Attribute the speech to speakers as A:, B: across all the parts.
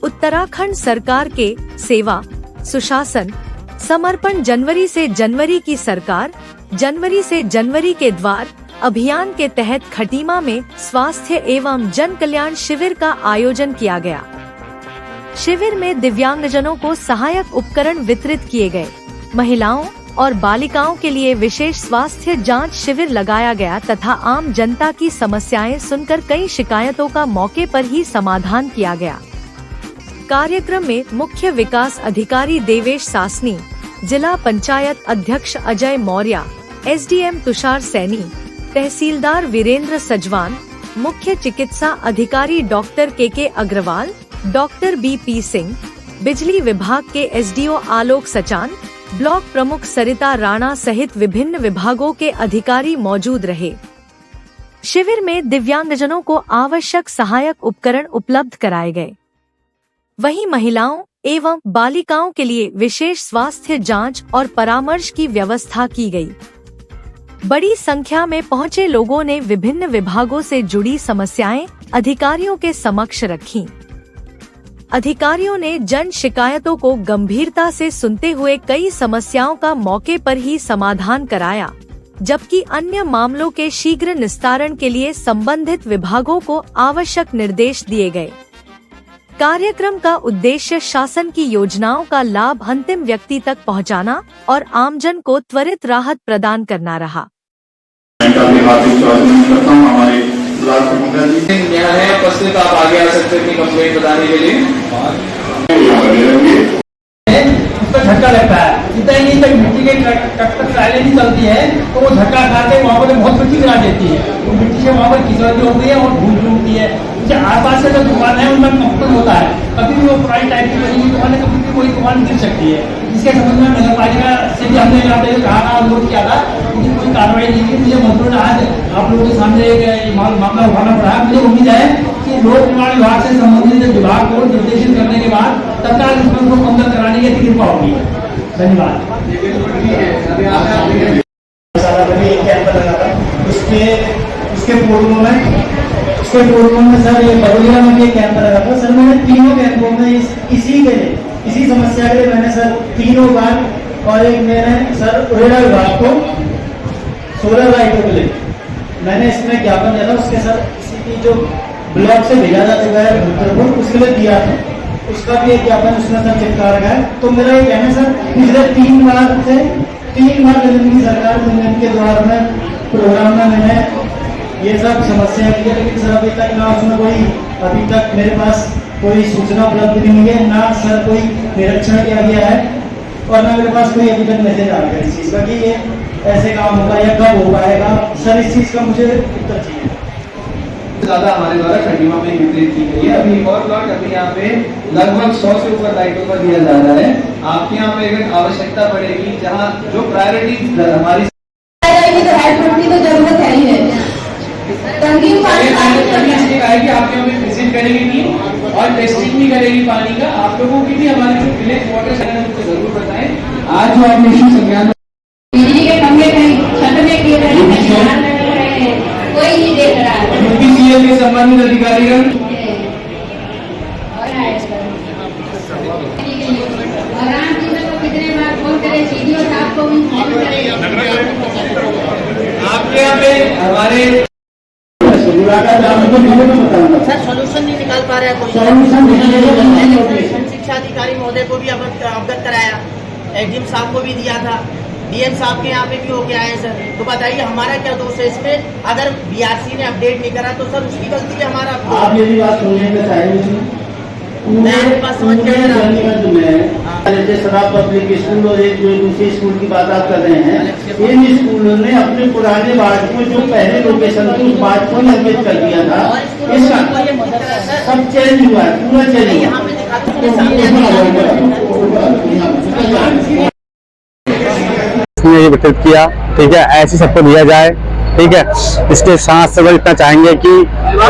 A: उत्तराखंड सरकार के सेवा, सुशासन, समर्पण जनवरी से जनवरी की सरकार, जनवरी से जनवरी के द्वार अभियान के तहत खटीमा में स्वास्थ्य एवं जन कल्याण शिविर का आयोजन किया गया। शिविर में दिव्यांगजनों को सहायक उपकरण वितरित किए गए। महिलाओं और बालिकाओं के लिए विशेष स्वास्थ्य जांच शिविर लगाया गया तथा आम जनता की समस्याएं सुनकर कई शिकायतों का मौके पर ही समाधान किया गया। कार्यक्रम में मुख्य विकास अधिकारी देवेश सासनी, जिला पंचायत अध्यक्ष अजय मौर्य, एसडीएम तुषार सैनी, तहसीलदार वीरेंद्र सजवान, मुख्य चिकित्सा अधिकारी डॉक्टर के अग्रवाल, डॉक्टर BP सिंह, बिजली विभाग के एसडीओ आलोक सचान, ब्लॉक प्रमुख सरिता राणा सहित विभिन्न विभागों के अधिकारी मौजूद रहे। शिविर में दिव्यांगजनों को आवश्यक सहायक उपकरण उपलब्ध कराए गए। वहीं महिलाओं एवं बालिकाओं के लिए विशेष स्वास्थ्य जांच और परामर्श की व्यवस्था की गई। बड़ी संख्या में पहुंचे लोगों ने विभिन्न विभागों से जुड़ी समस्याएं अधिकारियों के समक्ष रखीं। अधिकारियों ने जन शिकायतों को गंभीरता से सुनते हुए कई समस्याओं का मौके पर ही समाधान कराया, जबकि अन्य मामलों के शीघ्र निस्तारण के लिए संबंधित विभागों को आवश्यक निर्देश दिए गए। कार्यक्रम का उद्देश्य शासन की योजनाओं का लाभ अंतिम व्यक्ति तक पहुंचाना और आमजन को त्वरित राहत प्रदान करना रहा।
B: उपस्थित आप आगे आ सकते हैं कंप्लेंट बताने के लिए।
C: उसका झटका लगता है, जितना ही तक मिट्टी के ट्रैक्टर ट्रायलें नहीं चलती है तो वो झटका खाते वहाँ पर बहुत मिट्टी गिरा देती है। वो मिट्टी से वहाँ पर खिंचवाती होती है और धूल उठती है। उसके आसपास से जो दुकान है उनमें कंपन होता है, कभी भी वो पुरानी टाइप की बनी हुई दुकान है, कभी भी कोई दुकान गिर सकती है। इसके संबंध में नगर पालिका से भी हमने यहाँ पे कहा अनुरोध किया था, लेकिन कोई कार्रवाई नहीं की। मुझे मजबूरन आज आप लोगों के सामने एक मामला उठाना पड़ा। मुझे उम्मीद है कि लोक निर्माण विभाग से संबंधित विभाग को निर्देशित करने के बाद तत्काल इसमें को कम कराने की कृपा होगी। धन्यवाद। उसके पूर्व में सर ये बड़ोलिया में भी एक कैंप लगा था। सर मैंने तीनों कैंपों में इसी समस्या के लिए मैंने सर 3 बार और एक मैंने सर उरेडा विभाग को सोलर लाइटों के लिए मैंने इसमें ज्ञापन दिया था। उसके सर इसी की जो ब्लॉक से भेजा जा चुका है उसके लिए दिया था, उसका भी एक ज्ञापन उसमें सर चिपका रखा है। तो मेरा ये कहना है सर पिछले 3 बार की सरकार के द्वारा में प्रोग्राम में मैंने ये सब समस्या की है, लेकिन सर अभी तक ना उसमें अभी तक मेरे पास कोई सूचना उपलब्ध नहीं हुई है, ना सर कोई निरीक्षण किया गया है और ना मेरे पास कोई अभी तक मैसेज आ गया इस चीज़ का कि ये ऐसे काम होगा या कब हो पाएगा। सर इस चीज़ का मुझे उत्तर चाहिए।
B: ज़्यादा हमारे द्वारा खटीमा में वितरित की गई है। अभी एक और प्लॉट अभी यहाँ पे लगभग 100 से ऊपर लाइटों का दिया जा रहा है। आपके यहाँ पे अगर आवश्यकता पड़ेगी, जहाँ जो प्रायोरिटी हमारी
D: तो जरूरत है ही है।
B: आपके यहाँ पे विजिट करेगी टीम और टेस्टिंग भी करेगी पानी का। आप लोगों की भी हमारे जो विलेज वाटर चैनल उनको जरूर बताएं। आज जो आपने इशू संज्ञान
D: बिजली के खंभे कहीं छत में गिर रहे हैं, कोई नहीं देख रहा है।
B: यूपीसीएल के संबंधित अधिकारीगण
D: कितने बार फोन करे, सीडीओ साहब को भी फोन करे।
B: आपके यहाँ पे हमारे
E: सर सोल्यूशन नहीं निकाल पा रहा है कोई। शिक्षा अधिकारी महोदय को भी अवगत कराया, एडीएम साहब को भी दिया था, डीएम साहब के यहाँ पे भी हो गया है सर। तो बताइए हमारा क्या दोष है इसमें? अगर बीआरसी ने अपडेट नहीं करा तो सर उसकी गलती है हमारा।
C: आप ये भी बात सुनने चाहिए। शराब पब्लिक स्कूल और एक जो दूसरे स्कूल की बात आप कर रहे हैं, इन स्कूलों ने अपने पुराने वार्ड को जो पहले लोकेशन थी उस वार्ड को निर्मित कर दिया था। इसका सब चेंज हुआ है, पूरा चेंज हुआ।
F: ये वितरित किया, ठीक है, ऐसे सबको दिया जाए, ठीक है। इसके साथ से वो इतना चाहेंगे कि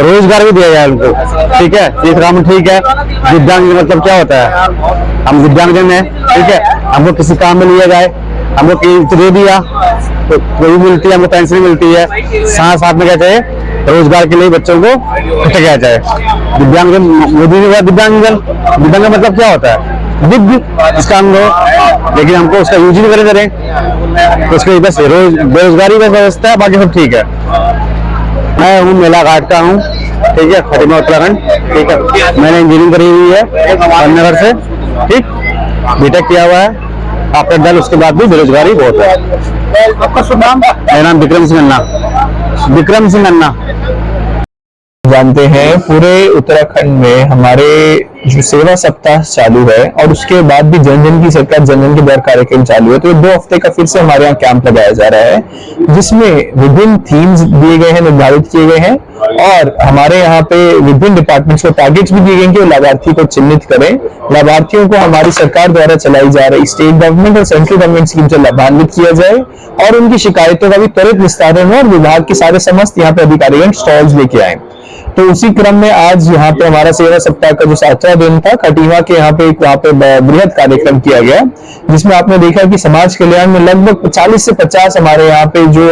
F: रोजगार भी दिया जाए उनको, ठीक है। ये काम ठीक है। दिव्यांग मतलब क्या होता है? हम दिव्यांगजन है, ठीक है, हमको किसी काम में लिया जाए, हमको दे दिया तो कोई मिलती है, हमको पेंशन मिलती है। साथ साथ में कहते हैं रोजगार के लिए बच्चों को किया जाए। दिव्यांगजन, मोदी ने कहा दिव्यांगजन, दिव्यांग मतलब क्या होता है? दिव्य इसका अंग हो, लेकिन हमको उसका यूज ही नहीं करें तो उसके बस रोज बेरोजगारी का व्यवस्था है, बाकी सब ठीक है। मैं हूँ मेला घाट का हूँ, ठीक है, खटीमा उत्तराखंड, ठीक है। मैंने इंजीनियरिंग करी हुई है रामनगर से, ठीक, बीटेक किया हुआ है। आफ्टर दल उसके बाद भी बेरोजगारी बहुत है। आपका शुभ नाम? मेरा नाम विक्रम सिंह अन्ना। विक्रम सिंह अन्ना।
G: जानते हैं पूरे उत्तराखंड में हमारे जो सेवा सप्ताह चालू है और उसके बाद भी जन जन की सरकार जन जन के द्वार कार्यक्रम चालू है, तो 2 हफ्ते का फिर से हमारे यहाँ कैंप लगाया जा रहा है जिसमें विभिन्न थीम्स दिए गए हैं, निर्धारित किए गए हैं और हमारे यहाँ पे विभिन्न डिपार्टमेंट्स को टारगेट्स भी दिए गए हैं कि वो लाभार्थी को चिन्हित करें। लाभार्थियों को हमारी सरकार द्वारा चलाई जा रही स्टेट गवर्नमेंट और सेंट्रल गवर्नमेंट स्कीम से लाभान्वित किया जाए और उनकी शिकायतों का भी त्वरित निस्तारण हो और विभाग के सारे समस्त यहाँ पे अधिकारीगण स्टॉल्स लेके आए। तो उसी क्रम में आज यहाँ पे हमारा सेवा सप्ताह का जो 7वां दिन था, खटीमा के यहाँ पे बृहद कार्यक्रम किया गया जिसमें आपने देखा कि समाज कल्याण में लगभग 40 से 50 हमारे यहाँ पे जो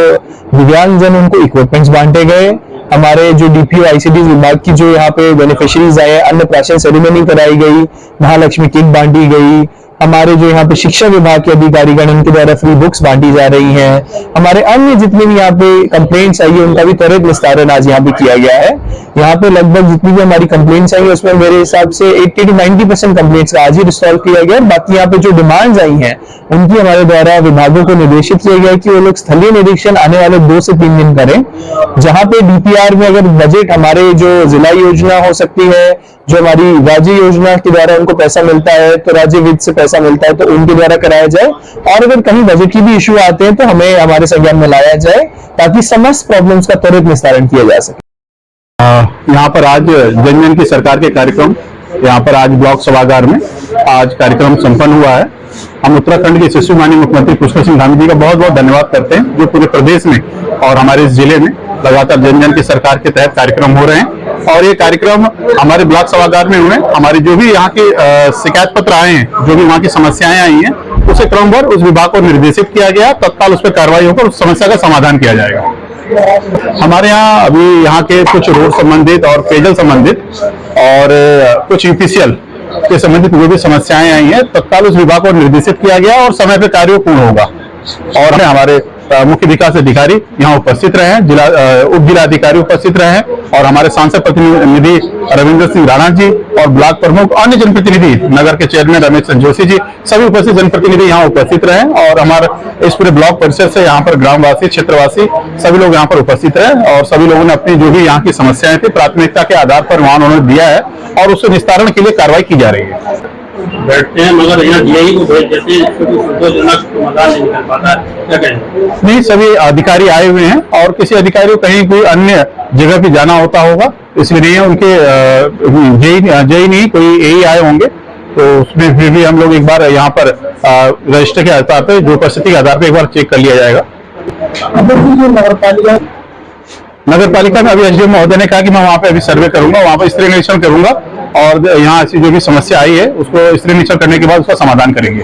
G: दिव्यांगजन उनको इक्विपमेंट्स बांटे गए। हमारे जो डीपीओ आईसीडी विभाग की जो यहाँ पे बेनिफिशियरीज आए, अन्नप्राशन सेरेमनी कराई गई, महालक्ष्मी किट बांटी गई। हमारे जो यहाँ पे शिक्षा विभाग के अधिकारीगण उनके द्वारा फ्री बुक्स बांटी जा रही हैं। हमारे अन्य जितने भी यहाँ पे कंप्लेंट्स आई है उनका भी त्वरित निस्तारण आज यहाँ पे किया गया है। यहाँ पे लगभग जितनी भी हमारी कंप्लेंट्स आई है उसमें मेरे हिसाब से 80 to 90% कंप्लेंट्स का आज ही रिसॉल्व किया गया। बाकी यहाँ पे जो डिमांड्स आई हैं उनकी हमारे द्वारा विभागों को निर्देशित किया गया कि वो लोग स्थलीय निरीक्षण आने वाले 2 से 3 दिन करें। जहाँ पे डीपीआर में अगर बजट हमारे जो जिला योजना हो सकती है, जो हमारी राज्य योजना के द्वारा उनको पैसा मिलता है तो राज्य वित्त से पैसा मिलता है तो उनके द्वारा कराया जाए और अगर कहीं बजट की भी इश्यू आते हैं तो हमें हमारे संज्ञान में लाया जाए ताकि समस्त प्रॉब्लम्स का त्वरित निस्तारण किया जा सके।
F: यहाँ पर आज जन जन की सरकार के कार्यक्रम यहाँ पर आज ब्लॉक सभागार में आज कार्यक्रम संपन्न हुआ है। हम उत्तराखंड के यशस्वी माननीय मुख्यमंत्री पुष्कर सिंह धामी जी का बहुत बहुत धन्यवाद करते हैं जो पूरे प्रदेश में और हमारे इस जिले में लगातार जन जन की सरकार के तहत कार्यक्रम हो रहे हैं और ये कार्यक्रम हमारे ब्लॉक सभागार में हुए। हमारे जो भी यहाँ के शिकायत पत्र आए हैं, जो भी वहाँ की समस्याएं आई हैं, उसे क्रमवार उस विभाग को निर्देशित किया गया, तत्काल उस पर कार्रवाई होकर उस समस्या का समाधान किया जाएगा। हमारे यहाँ अभी यहाँ के कुछ रोड संबंधित और पेयजल संबंधित और कुछ यूपीसीएल के संबंधित जो भी समस्याएं आई हैं तत्काल उस विभाग को निर्देशित किया गया और समय पर कार्य पूर्ण होगा। और हमारे मुख्य विकास अधिकारी यहाँ उपस्थित रहे हैं, उप जिला अधिकारी उपस्थित रहे हैं और हमारे सांसद प्रतिनिधि रविंद्र सिंह राणा जी और ब्लॉक प्रमुख अन्य जनप्रतिनिधि नगर के चेयरमैन रमेश जोशी जी सभी उपस्थित जनप्रतिनिधि यहाँ उपस्थित रहे और हमारे इस पूरे ब्लॉक परिषद से यहाँ पर ग्रामवासी क्षेत्रवासी सभी लोग यहाँ पर उपस्थित रहे और सभी लोगों ने अपनी जो भी यहाँ की समस्याएं थी प्राथमिकता के आधार पर वहां उन्होंने दिया है और उसके निस्तारण के लिए कार्रवाई की जा रही है।
H: बैठते हैं मगर यहाँ डीआई को भेज देते हैं, संतोषजनक समाधान नहीं निकल पाता, क्या कहें?
F: नहीं, सभी अधिकारी आए हुए हैं और किसी अधिकारी को कहीं कोई अन्य जगह पे जाना होता होगा इसलिए नहीं है, उनके जेई नहीं कोई एई आए होंगे तो उसमें फिर भी हम लोग एक बार यहाँ पर रजिस्टर के आधार पर जो परिस्थिति के आधार पर एक बार चेक कर लिया जाएगा। नगर पालिका में अभी एसडीएम महोदय ने कहा कि मैं वहाँ पे अभी सर्वे करूंगा, वहाँ पर स्तरीय निरीक्षण करूंगा और यहाँ ऐसी जो भी समस्या आई है उसको स्तरीय निरीक्षण करने के बाद उसका समाधान करेंगे।